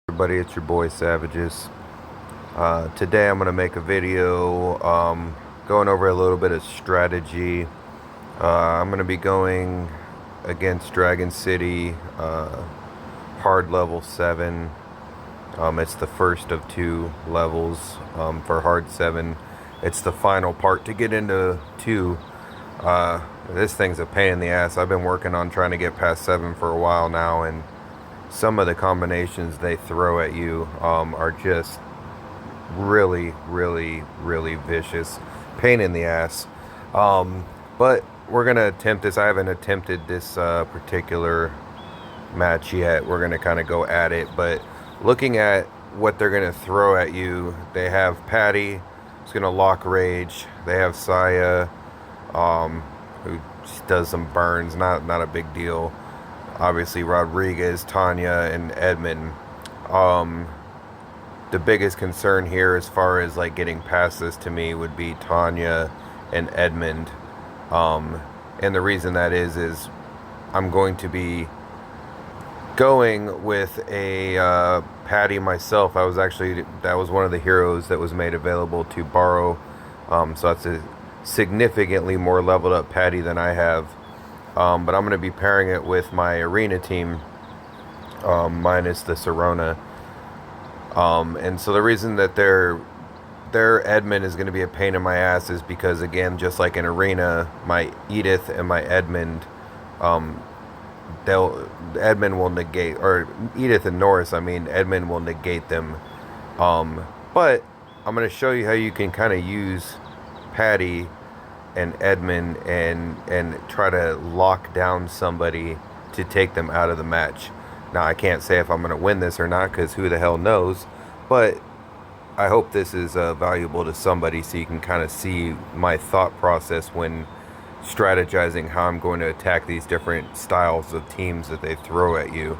Everybody, it's your boy Savages. Today I'm going to make a video going over a little bit of strategy. I'm going to be going against Dragon City, hard level 7. It's the first of 2 levels for hard 7. It's the final part to get into 2. This thing's a pain in the ass. I've been working on trying to get past 7 for a while now, and some of the combinations they throw at you are just really vicious. Pain in the ass. But we're going to attempt this. I haven't attempted this particular match yet. We're going to kind of go at it. But looking at what they're going to throw at you, they have Patty, who's going to lock rage. They have Saya, who does some burns. Not a big deal. Obviously Rodriguez, Tanya, and Edmund. The biggest concern here as far as like getting past this to me would be Tanya and Edmund. And the reason that is I'm going to be going with a Patty myself. That was one of the heroes that was made available to borrow. So that's a significantly more leveled up Patty than I have. But I'm going to be pairing it with my arena team, minus the Sirona. And so the reason that their Edmund is going to be a pain in my ass is because, again, just like in arena, my Edith and my Edmund, Edmund will negate, or Edith and Norris, Edmund will negate them. But I'm going to show you how you can kind of use Patty and Edmund and try to lock down somebody to take them out of the match. Now, I can't say if I'm going to win this or not, because who the hell knows, but I hope this is valuable to somebody so you can kind of see my thought process when strategizing how I'm going to attack these different styles of teams that they throw at you.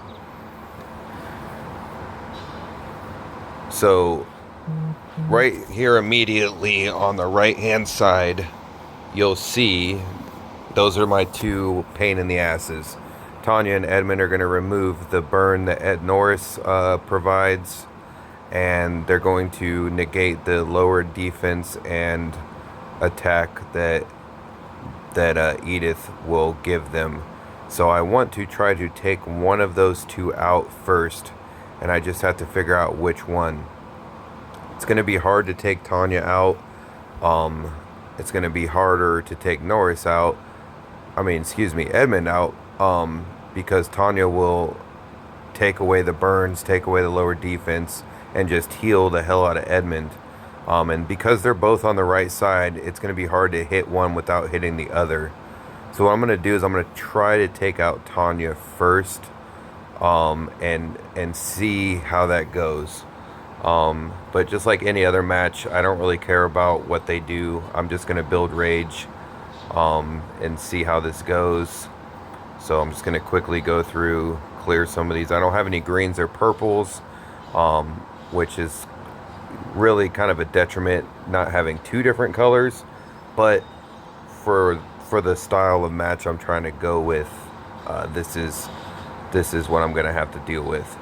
So right here immediately on the right hand side, you'll see those are my 2 pain in the asses. Tanya and Edmund are going to remove the burn that Ed Norris provides, and they're going to negate the lower defense and attack that Edith will give them. So I want to try to take one of those 2 out first, and I just have to figure out which one. It's going to be hard to take Tanya out. It's going to be harder to take Norris out. Edmund out. Because Tanya will take away the burns, take away the lower defense, and just heal the hell out of Edmund. And because they're both on the right side, it's going to be hard to hit one without hitting the other. So what I'm going to do is I'm going to try to take out Tanya first, and see how that goes. But just like any other match, I don't really care about what they do. I'm just going to build rage, and see how this goes. So I'm just going to quickly go through, clear some of these. I don't have any greens or purples, which is really kind of a detriment not having 2 different colors. But for the style of match I'm trying to go with, this is what I'm going to have to deal with.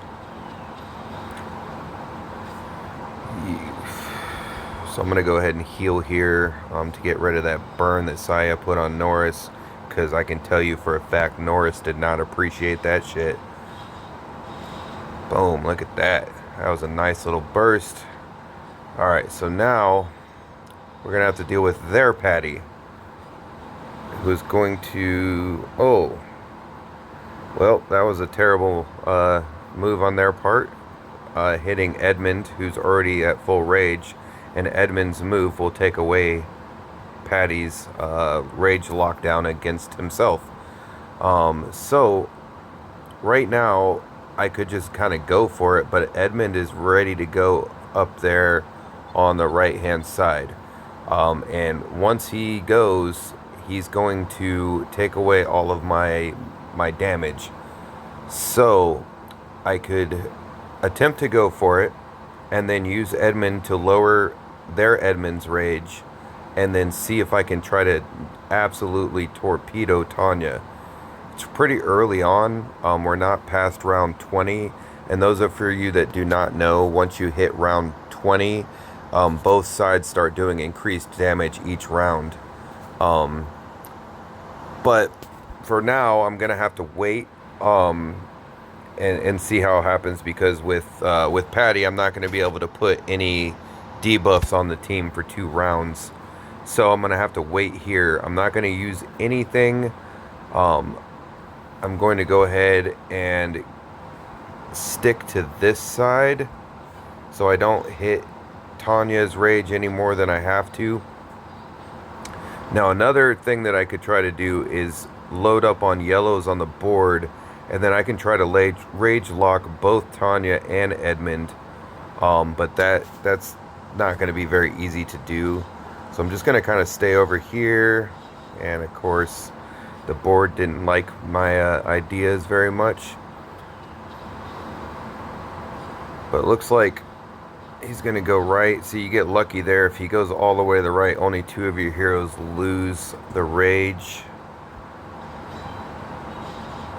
So I'm going to go ahead and heal here to get rid of that burn that Saya put on Norris, because I can tell you for a fact Norris did not appreciate that shit. Boom, look at that. That was a nice little burst. Alright, so now we're going to have to deal with their Patty, who's going to... Oh, well, that was a terrible move on their part, hitting Edmund, who's already at full rage, and Edmund's move will take away Patty's rage lockdown against himself. So right now I could just kind of go for it, but Edmund is ready to go up there on the right hand side, and once he goes, he's going to take away all of my damage. So I could attempt to go for it and then use Edmund to lower their Edmund's rage, and then see if I can try to absolutely torpedo Tanya. It's pretty early on. We're not past round 20, And those are for you that do not know. Once you hit round 20, both sides start doing increased damage each round. But for now, I'm gonna have to wait and see how it happens, because with Patty, I'm not gonna be able to put any debuffs on the team for 2 rounds. So I'm gonna have to wait here. I'm not gonna use anything. I'm going to go ahead and stick to this side so I don't hit Tanya's rage any more than I have to. Now another thing that I could try to do is load up on yellows on the board, and then I can try to rage lock both Tanya and Edmund, but that's not going to be very easy to do. So I'm just going to kind of stay over here, and of course the board didn't like my ideas very much, but it looks like he's going to go right. So you get lucky there. If he goes all the way to the right, only 2 of your heroes lose the rage.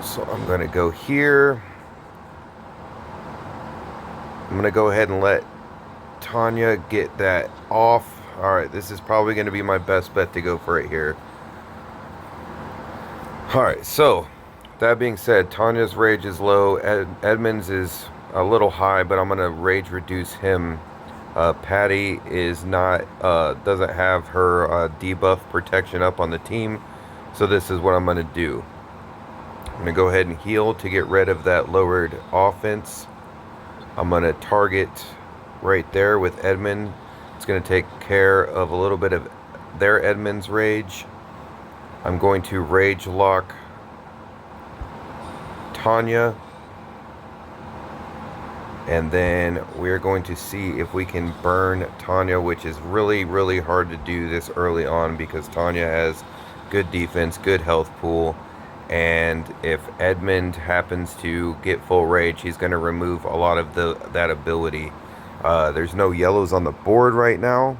So I'm going to go here. I'm going to go ahead and let Tanya get that off. Alright, this is probably going to be my best bet to go for it here. Alright, so that being said, Tanya's rage is low. Edmund's is a little high, but I'm going to rage reduce him. Patty is not, doesn't have her debuff protection up on the team. So this is what I'm going to do. I'm going to go ahead and heal to get rid of that lowered offense. I'm going to target right there with Edmund. It's going to take care of a little bit of their Edmund's rage. I'm going to rage lock Tanya. And then we're going to see if we can burn Tanya, which is really, really hard to do this early on because Tanya has good defense, good health pool. And if Edmund happens to get full rage, he's going to remove a lot of that ability. There's no yellows on the board right now,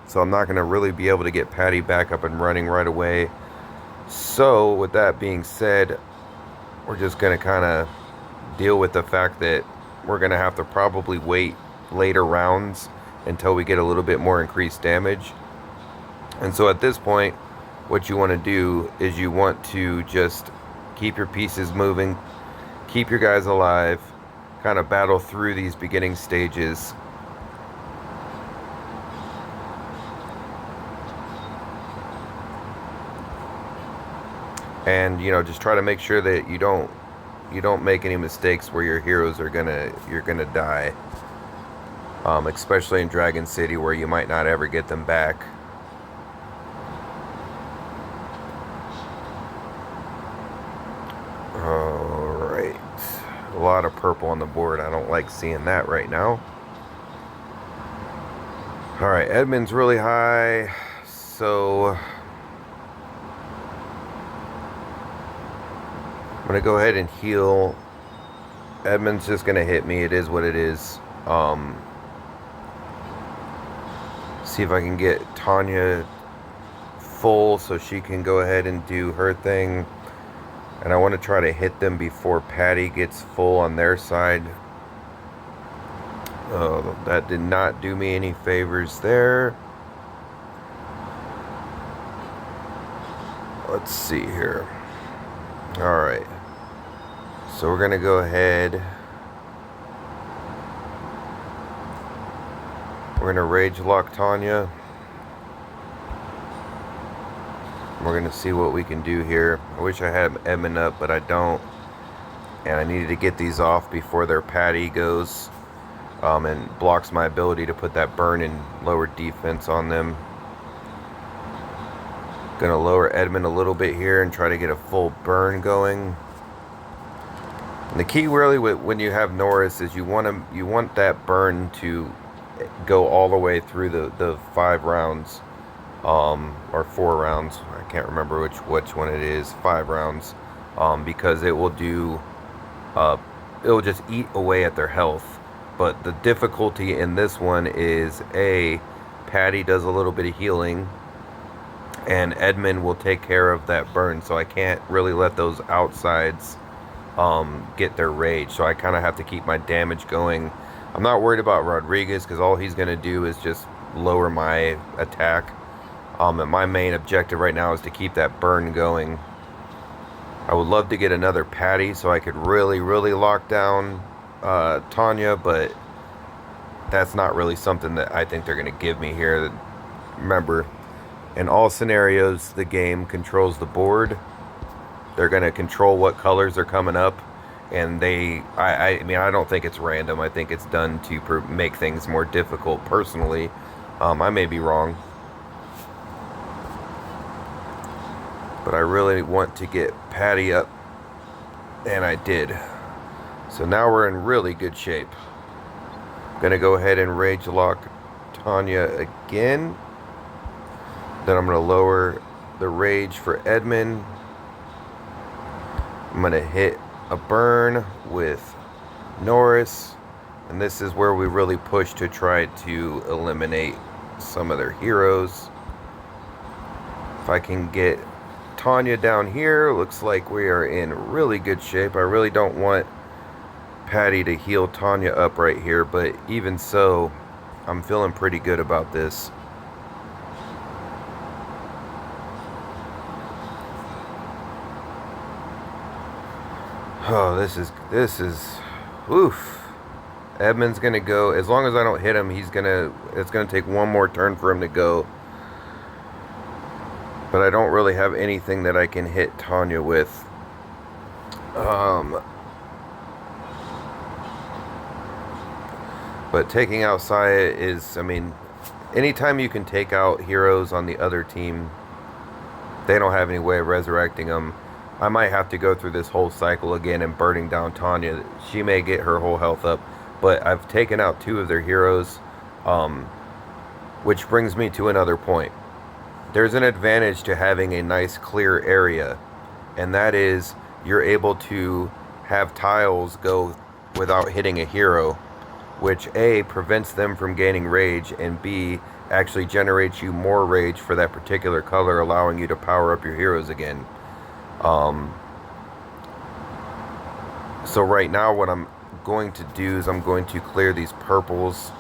so I'm not going to really be able to get Patty back up and running right away. So with that being said, we're just going to kind of deal with the fact that we're going to have to probably wait later rounds until we get a little bit more increased damage. And so at this point, what you want to do is you want to just keep your pieces moving, keep your guys alive, kind of battle through these beginning stages. And just try to make sure that you don't make any mistakes where your heroes you're gonna die, especially in Dragon City where you might not ever get them back. Alright, a lot of purple on the board. I don't like seeing that right now. Alright, Edmund's really high, so I'm going to go ahead and heal. Edmund's just going to hit me. It is what it is. See if I can get Tanya full so she can go ahead and do her thing. And I want to try to hit them before Patty gets full on their side. Oh, that did not do me any favors there. Let's see here. Alright. So we're going to go ahead. We're going to rage lock Tanya. We're going to see what we can do here. I wish I had Edmund up, but I don't. And I needed to get these off before their Patty goes and blocks my ability to put that burn and lower defense on them. Going to lower Edmund a little bit here and try to get a full burn going. And the key really when you have Norris is you want that burn to go all the way through the 5 rounds, or 4 rounds. I can't remember which one it is. 5 rounds, because it will just eat away at their health. But the difficulty in this one is Patty does a little bit of healing, and Edmund will take care of that burn. So I can't really let those outsides get their rage. So I kind of have to keep my damage going. I'm not worried about Rodriguez because all he's going to do is just lower my attack. And my main objective right now is to keep that burn going. I would love to get another Patty so I could really, really lock down Tanya, but that's not really something that I think they're going to give me here. Remember, in all scenarios, the game controls the board. They're going to control what colors are coming up, and I mean, I don't think it's random. I think it's done to make things more difficult personally. I may be wrong, but I really want to get Patty up, and I did. So now we're in really good shape. I'm going to go ahead and Rage Lock Tanya again. Then I'm going to lower the Rage for Edmund. I'm going to hit a burn with Norris. And this is where we really push to try to eliminate some of their heroes. If I can get Tanya down here, looks like we are in really good shape. I really don't want Patty to heal Tanya up right here, but even so, I'm feeling pretty good about this. Oh, this is, oof. Edmund's gonna go, as long as I don't hit him, it's gonna take one more turn for him to go. But I don't really have anything that I can hit Tanya with. But taking out Saya is, I mean, anytime you can take out heroes on the other team, they don't have any way of resurrecting them. I might have to go through this whole cycle again and burning down Tanya. She may get her whole health up, but I've taken out 2 of their heroes, which brings me to another point. There's an advantage to having a nice clear area, and that is you're able to have tiles go without hitting a hero, which A, prevents them from gaining rage, and B, actually generates you more rage for that particular color, allowing you to power up your heroes again. So right now what I'm going to do is I'm going to clear these purples,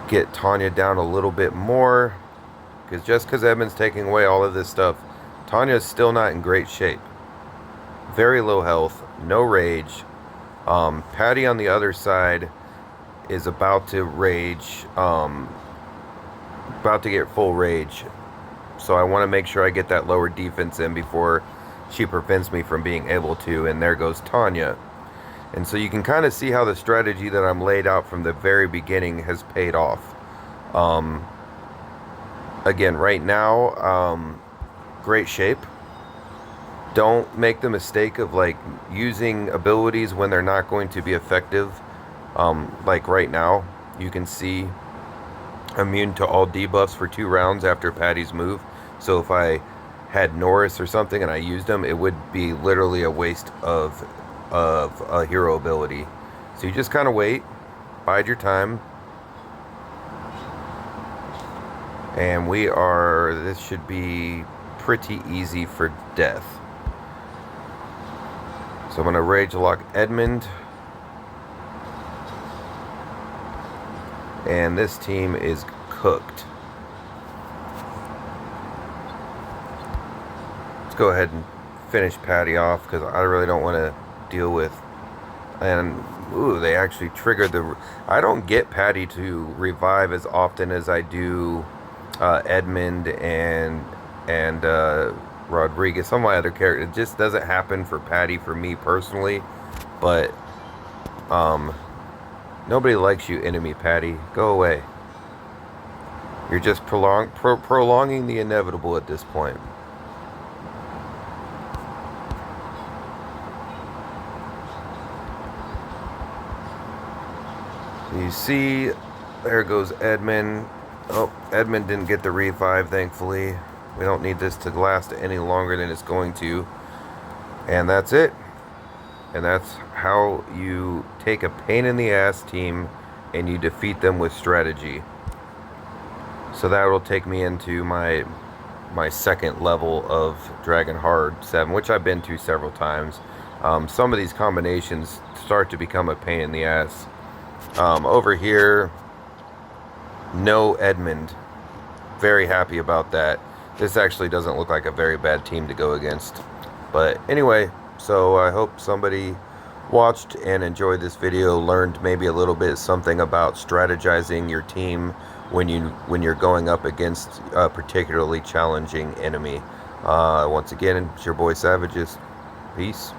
get Tanya down a little bit more, because just because Edmund's taking away all of this stuff, Tanya's still not in great shape. Very low health, no rage. Patty on the other side is about to rage, about to get full rage. So I want to make sure I get that lower defense in before she prevents me from being able to. And there goes Tanya. And so you can kind of see how the strategy that I'm laid out from the very beginning has paid off. Again, right now, great shape. Don't make the mistake of like using abilities when they're not going to be effective. Like right now, you can see immune to all debuffs for 2 rounds after Patty's move. So if I had Norris or something and I used him, it would be literally a waste of a hero ability. So you just kind of wait, bide your time. And this should be pretty easy for death. So I'm going to Rage Lock Edmund. And this team is cooked. Let's go ahead and finish Patty off because I really don't want to deal with. And ooh, they actually triggered I don't get Patty to revive as often as I do Edmund and Rodriguez. Some of my other characters, it just doesn't happen for Patty for me personally. But nobody likes you, enemy Patty. Go away. You're just prolonging the inevitable at this point. You see, there goes Edmund. Oh, Edmund didn't get the revive, thankfully. We don't need this to last any longer than it's going to. And that's it. And that's how you take a pain-in-the-ass team and you defeat them with strategy. So that will take me into my second level of Dragonheart 7, which I've been to several times. some of these combinations start to become a pain in the ass. Over here, no Edmund. Very happy about that. This actually doesn't look like a very bad team to go against. But anyway, so I hope somebody watched and enjoyed this video, learned maybe a little bit something about strategizing your team when you're going up against a particularly challenging enemy. Once again, it's your boy Savages. Peace.